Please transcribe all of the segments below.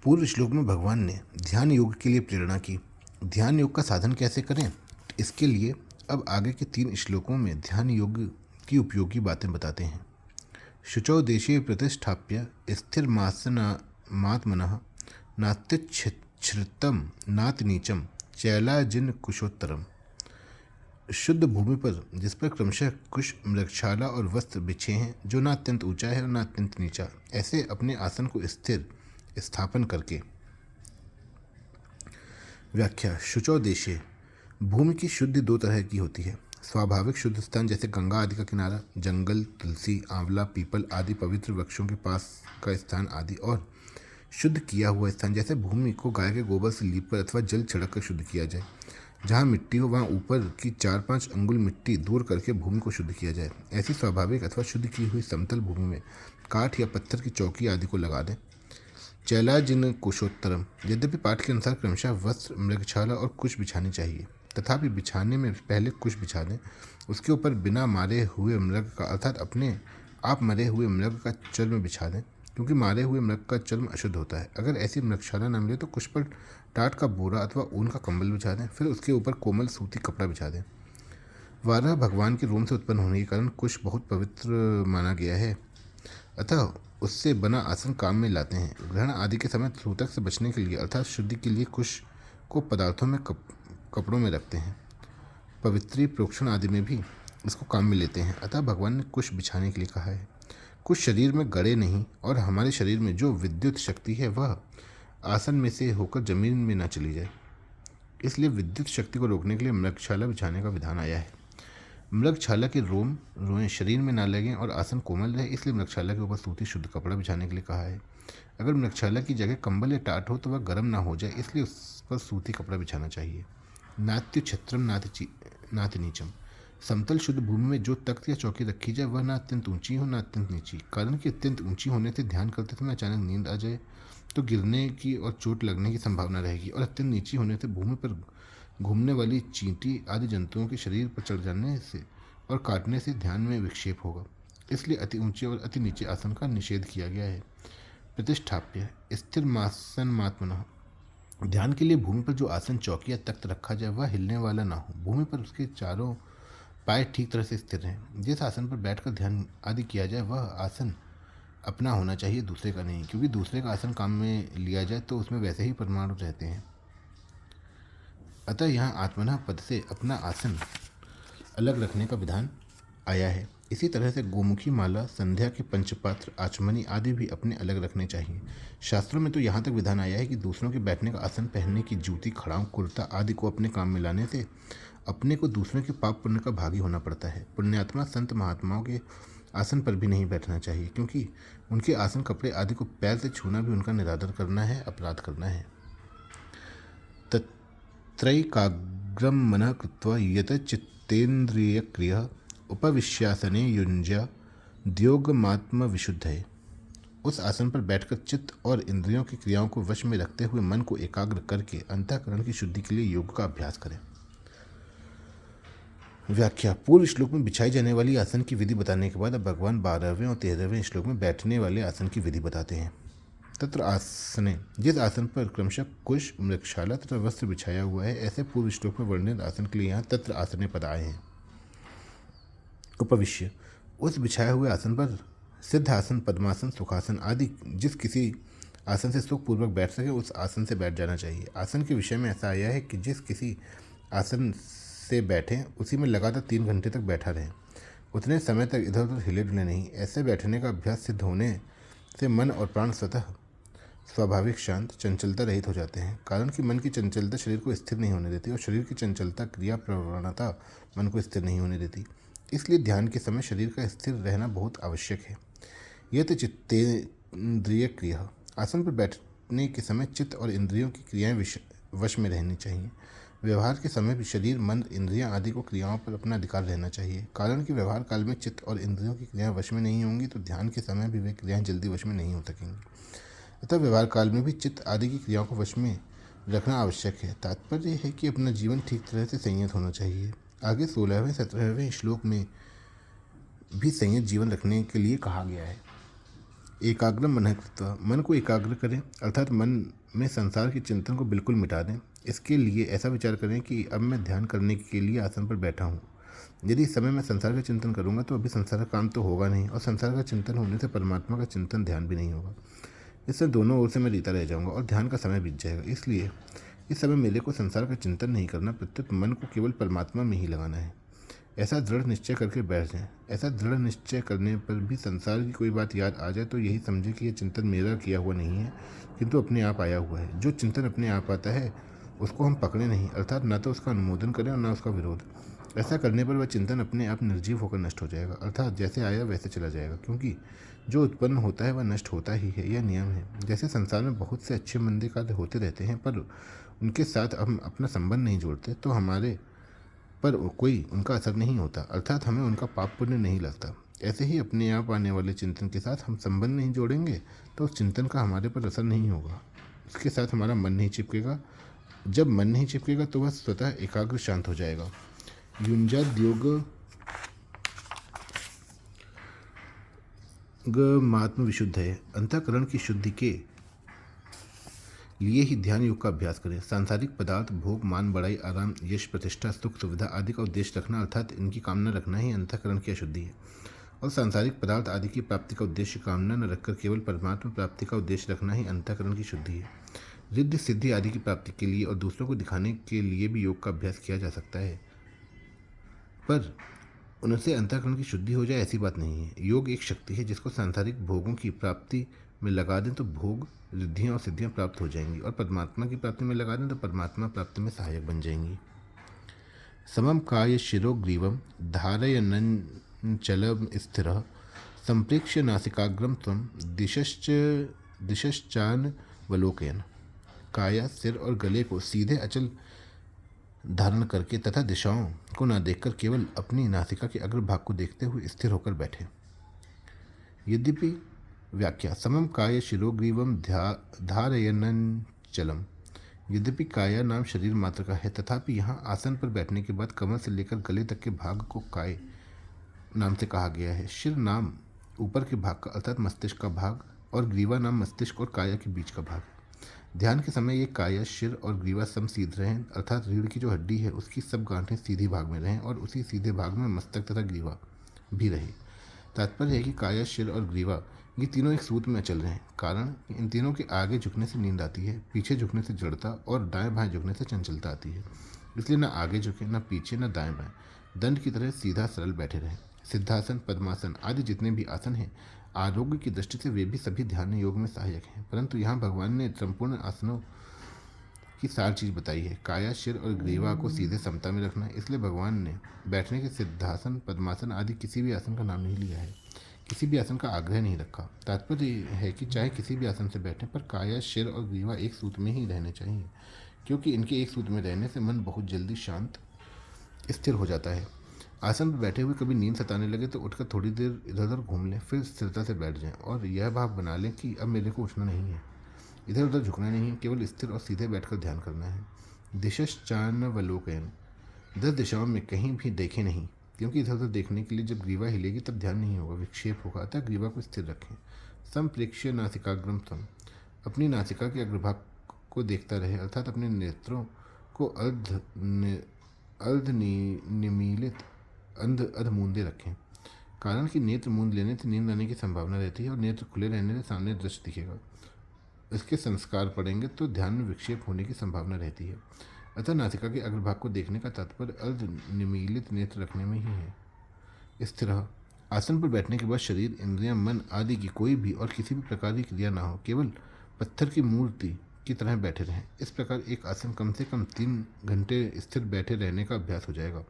पूर्व श्लोक में भगवान ने ध्यान योग के लिए प्रेरणा की। ध्यान योग का साधन कैसे करें, इसके लिए अब आगे के 3 श्लोकों में ध्यान योग की उपयोगी बातें बताते हैं। शुचौ देशे प्रतिष्ठाप्य स्थिरमासनात्मनः नात्युच्छ्रितम नाति नीचम चैलाजिन कुशोत्तरम। शुद्ध भूमि पर जिस पर क्रमशः कुश, मृगशाला और वस्त्र बिछे हैं, जो न अत्यंत ऊंचा है और न अत्यंत नीचा, ऐसे अपने आसन को स्थिर स्थापन करके। व्याख्या। शुचौ देशे, भूमि की शुद्धि 2 तरह की होती है। स्वाभाविक शुद्ध स्थान जैसे गंगा आदि का किनारा, जंगल, तुलसी, आंवला, पीपल आदि पवित्र वृक्षों के पास का स्थान आदि, और शुद्ध किया हुआ स्थान जैसे भूमि को गाय के गोबर से लीपकर अथवा जल छिड़क कर शुद्ध किया जाए। जहाँ मिट्टी हो वहाँ ऊपर की 4-5 अंगुल मिट्टी दूर करके भूमि को शुद्ध किया जाए। ऐसी स्वाभाविक अथवा शुद्ध की हुई समतल भूमि में काठ या पत्थर की चौकी आदि को लगा दें। चैलाजिन कुशोत्तरम, यद्यपि पाठ के अनुसार क्रमशः वस्त्र, मृगशाला और कुश बिछानी चाहिए, तथापि बिछाने में पहले कुश बिछा दें। उसके ऊपर बिना मारे हुए मृग का अर्थात अपने आप मरे हुए मृग का चर्म बिछा दें, क्योंकि मारे हुए मृग का चर्म अशुद्ध होता है। अगर ऐसी मृगशाला न मिले तो कुश पर टाट का बोरा अथवा ऊन का कंबल बिछा दें, फिर उसके ऊपर कोमल सूती कपड़ा बिछा दें। वाराह भगवान के रोम से उत्पन्न होने के कारण कुश बहुत पवित्र माना गया है, अतः उससे बना आसन काम में लाते हैं। ग्रहण आदि के समय सूतक से बचने के लिए अर्थात शुद्धि के लिए कुश को पदार्थों में कपड़ों में रखते हैं। पवित्री प्रोक्षण आदि में भी इसको काम में लेते हैं, अतः भगवान ने कुश बिछाने के लिए कहा है। कुछ शरीर में गड़े नहीं, और हमारे शरीर में जो विद्युत शक्ति है वह आसन में से होकर जमीन में न चली जाए, इसलिए विद्युत शक्ति को रोकने के लिए मृगशाला बिछाने का विधान आया है। मृगशाला के रोएं शरीर में न लगें और आसन कोमल रहे, इसलिए मृगशाला के ऊपर सूती शुद्ध कपड़ा बिछाने के लिए कहा है। अगर मृगशाला की जगह कंबल या टाट हो तो वह गर्म ना हो जाए, इसलिए उस पर सूती कपड़ा बिछाना चाहिए। नात्य छत्रम नाति नीचम, समतल शुद्ध भूमि में जो तख्त या चौकी रखी जाए वह न अत्यंत ऊंची हो न अत्यंत नीची, कारण कि अत्यंत ऊंची होने से ध्यान करते समय अचानक नींद आ जाए तो गिरने की और चोट लगने की संभावना रहेगी, और अत्यंत नीची होने से भूमि पर घूमने वाली चींटी आदि जंतुओं के शरीर पर चढ़ जाने से और काटने से ध्यान में विक्षेप होगा। इसलिए अति ऊंचे और अति नीचे आसन का निषेध किया गया है। प्रतिष्ठाप्य स्थिर मासनात्मनः, ध्यान के लिए भूमि पर जो आसन, चौकी या तख्त रखा जाए वह हिलने वाला ना हो। भूमि पर उसके चारों पाए ठीक तरह से स्थिर रहें। जिस आसन पर बैठकर ध्यान आदि किया जाए वह आसन अपना होना चाहिए, दूसरे का नहीं, क्योंकि दूसरे का आसन काम में लिया जाए तो उसमें वैसे ही परमाणु रहते हैं। अतः यहाँ आत्मना पद से अपना आसन अलग रखने का विधान आया है। इसी तरह से गोमुखी माला, संध्या के पंचपात्र, आचमनी आदि भी अपने अलग रखने चाहिए। शास्त्रों में तो यहाँ तक विधान आया है कि दूसरों के बैठने का आसन, पहनने की जूती, खड़ाऊं, कुर्ता आदि को अपने काम में लाने से अपने को दूसरों के पाप पुण्य का भागी होना पड़ता है। पुण्यात्मा संत महात्माओं के आसन पर भी नहीं बैठना चाहिए, क्योंकि उनके आसन, कपड़े आदि को पैर से छूना भी उनका निरादर करना है, अपराध करना है। तत्रैकाग्रम मनः कृत्वा यत चित्तेन्द्रियक्रियः उपविश्यासने युञ्ज्य द्योगमात्मविशुद्धये। उस आसन पर बैठकर चित्त और इंद्रियों की क्रियाओं को वश में रखते हुए मन को एकाग्र करके अंतःकरण की शुद्धि के लिए योग का अभ्यास करें। व्याख्या। पूर्व श्लोक में बिछाई जाने वाली आसन की विधि बताने के बाद अब भगवान 12वें और 13वें श्लोक में बैठने वाले आसन की विधि बताते हैं। तत्र आसने, जिस आसन पर क्रमशः कुश, मृगशाला तथा वस्त्र बिछाया हुआ है, ऐसे पूर्व श्लोक में वर्णित आसन के लिए यहाँ तत्र आसने पद आए हैं। उपविश्य, उस बिछाए हुए आसन पर सिद्धासन, पद्मासन, सुखासन आदि जिस किसी आसन से सुखपूर्वक बैठ सके उस आसन से बैठ जाना चाहिए। आसन के विषय में ऐसा आया है कि जिस किसी आसन से बैठें उसी में लगातार 3 घंटे तक बैठा रहें, उतने समय तक इधर उधर हिले डुले नहीं। ऐसे बैठने का अभ्यास सिद्ध होने से मन और प्राण स्वतः स्वाभाविक शांत, चंचलता रहित हो जाते हैं, कारण कि मन की चंचलता शरीर को स्थिर नहीं होने देती और शरीर की चंचलता, क्रिया प्रवणता मन को स्थिर नहीं होने देती। इसलिए ध्यान के समय शरीर का स्थिर रहना बहुत आवश्यक है। यह तो चित्तेन्द्रिय क्रिया, आसन पर बैठने के समय चित्त और इंद्रियों की क्रियाएं वश में रहनी चाहिए। व्यवहार के समय भी शरीर, मन, इंद्रियां आदि को क्रियाओं पर अपना अधिकार रहना चाहिए, कारण कि व्यवहार काल में चित्त और इंद्रियों की क्रियाएं वश में नहीं होंगी तो ध्यान के समय भी वे क्रियाएं जल्दी वश में नहीं हो सकेंगी। अतः व्यवहार काल में भी चित्त आदि की क्रियाओं को वश में रखना आवश्यक है। तात्पर्य है कि अपना जीवन ठीक तरह से संयत होना चाहिए। आगे 16वें 17वें श्लोक में भी संयत जीवन रखने के लिए कहा गया है। एकाग्र मन मन को एकाग्र करें, अर्थात मन में संसार के चिंतन को बिल्कुल मिटा दें। इसके लिए ऐसा विचार करें कि अब मैं ध्यान करने के लिए आसन पर बैठा हूँ। यदि इस समय मैं संसार का चिंतन करूँगा तो अभी संसार का काम तो होगा नहीं, और संसार का चिंतन होने से परमात्मा का चिंतन ध्यान भी नहीं होगा। इससे दोनों ओर से मैं रीता रह जाऊँगा और ध्यान का समय बीत जाएगा। इसलिए इस समय मेरे को संसार का चिंतन नहीं करना, प्रत्युत मन को केवल परमात्मा में ही लगाना है। ऐसा दृढ़ निश्चय करके बैठ जाएं। ऐसा दृढ़ निश्चय करने पर भी संसार की कोई बात याद आ जाए तो यही समझे कि यह चिंतन मेरा किया हुआ नहीं है, किंतु अपने आप आया हुआ है। जो चिंतन अपने आप आता है उसको हम पकड़े नहीं, अर्थात ना तो उसका अनुमोदन करें और ना उसका विरोध। ऐसा करने पर वह चिंतन अपने आप निर्जीव होकर नष्ट हो जाएगा, अर्थात जैसे आया वैसे चला जाएगा, क्योंकि जो उत्पन्न होता है वह नष्ट होता ही है। यह नियम है। जैसे संसार में बहुत से अच्छे मंदे कार्य होते रहते हैं, पर उनके साथ हम अपना संबंध नहीं जोड़ते तो हमारे पर कोई उनका असर नहीं होता, अर्थात हमें उनका पाप पुण्य नहीं लगता। ऐसे ही अपने आप आने वाले चिंतन के साथ हम संबंध नहीं जोड़ेंगे तो उस चिंतन का हमारे पर असर नहीं होगा, उसके साथ हमारा मन नहीं चिपकेगा। जब मन नहीं चिपकेगा तो वह स्वतः एकाग्र शांत हो जाएगा। युंजाद योग मात्म विशुद्ध है। अंतःकरण की शुद्धि के लिए ही ध्यान योग का अभ्यास करें। सांसारिक पदार्थ, भोग, मान, बड़ाई, आराम, यश, प्रतिष्ठा, सुख, सुविधा आदि का उद्देश्य रखना, अर्थात इनकी कामना रखना ही अंतःकरण की अशुद्धि है। और सांसारिक पदार्थ आदि की प्राप्ति का उद्देश्य कामना न रखकर केवल परमात्मा प्राप्ति का उद्देश्य रखना ही अंतःकरण की शुद्धि है। रिद्धि सिद्धि आदि की प्राप्ति के लिए और दूसरों को दिखाने के लिए भी योग का अभ्यास किया जा सकता है, पर उनसे अंतःकरण की शुद्धि हो जाए ऐसी बात नहीं है। योग एक शक्ति है जिसको सांसारिक भोगों की प्राप्ति में लगा दें तो भोग, रिद्धियाँ और सिद्धियाँ प्राप्त हो जाएंगी, और परमात्मा की प्राप्ति में लगा दें तो परमात्मा प्राप्ति में सहायक बन जाएंगी। समम काय शिरो ग्रीवम धारयन्नचलम स्थिरः संप्रेक्ष्य नासिकाग्रम त्वं दिशश्चानवलोकयन्। काया, सिर और गले को सीधे अचल धारण करके तथा दिशाओं को न देखकर केवल अपनी नासिका के अग्रभाग को देखते हुए स्थिर होकर बैठे। यद्यपि व्याख्या समम काय शिरोग्रीवम धारयन्नचलम। यद्यपि काया नाम शरीर मात्र का है, तथापि यहाँ आसन पर बैठने के बाद कमर से लेकर गले तक के भाग को काय नाम से कहा गया है। शिर नाम ऊपर के भाग का अर्थात मस्तिष्क का भाग, और ग्रीवा नाम मस्तिष्क और काया के बीच का भाग। ध्यान के समय ये काया, शिर और ग्रीवा समसीध रहें, अर्थात रीढ़ की जो हड्डी है उसकी सब गांठें सीधी भाग में रहें और उसी सीधे भाग में मस्तक तथा ग्रीवा भी रहे। तात्पर्य है कि काया, शिर और ग्रीवा ये तीनों एक सूत्र में चल रहे हैं। कारण इन तीनों के आगे झुकने से नींद आती है, पीछे झुकने से जड़ता और दाएं बाएं झुकने से चंचलता आती है। इसलिए ना आगे झुके, ना पीछे, ना दाएं बाएं, दंड की तरह सीधा सरल बैठे रहें। सिद्धासन, पद्मासन आदि जितने भी आसन हैं, आरोग्य की दृष्टि से वे भी सभी ध्यान योग में सहायक हैं, परंतु यहाँ भगवान ने संपूर्ण आसनों की सार चीज़ बताई है। काया, शिर और ग्रीवा को सीधे समता में रखना, इसलिए भगवान ने बैठने के सिद्धासन, पद्मासन आदि किसी भी आसन का नाम नहीं लिया है, किसी भी आसन का आग्रह नहीं रखा। तात्पर्य है कि चाहे किसी भी आसन से बैठें, पर काया, शिर और ग्रीवा एक सूत्र में ही रहने चाहिए, क्योंकि इनके एक सूत्र में रहने से मन बहुत जल्दी शांत स्थिर हो जाता है। आसन पर बैठे हुए कभी नींद सताने लगे तो उठकर थोड़ी देर इधर उधर घूम लें, फिर स्थिरता से बैठ जाएं और यह भाव बना लें कि अब मेरे को उठना नहीं है, इधर उधर झुकना नहीं है, केवल स्थिर और सीधे बैठकर ध्यान करना है। दिशश्चानवलोकयन्, 10 दिशाओं में कहीं भी देखें नहीं, क्योंकि इधर उधर देखने के लिए जब ग्रीवा हिलेगी तब ध्यान नहीं होगा, विक्षेप होगा, अतः ग्रीवा को स्थिर रखें। संप्रेक्ष्य नासिकाग्रम त्वं, अपनी नासिका के अग्रभाग को देखता रहे, अर्थात अपने नेत्रों को अर्धनिमीलित अध मूंदे रखें। कारण कि नेत्र मूंद लेने से नींद आने की संभावना रहती है और नेत्र खुले रहने से सामने दृश्य दिखेगा, इसके संस्कार पड़ेंगे तो ध्यान में विक्षेप होने की संभावना रहती है। अतः नासिका के अग्रभाग को देखने का तात्पर्य अर्धनिमीलित नेत्र रखने में ही है। इस तरह आसन पर बैठने के बाद शरीर, इंद्रियां, मन आदि की कोई भी और किसी भी प्रकार की क्रिया ना हो, केवल पत्थर की मूर्ति की तरह बैठे रहें। इस प्रकार एक आसन कम से कम 3 घंटे स्थिर बैठे रहने का अभ्यास हो जाएगा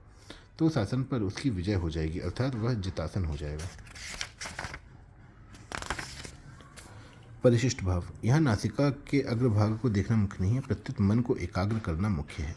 तो उस आसन पर उसकी विजय हो जाएगी, अर्थात वह जितासन हो जाएगा। परिशिष्ट भाव, यहाँ नासिका के अग्रभाग को देखना मुख्य नहीं है, प्रत्युत मन को एकाग्र करना मुख्य है।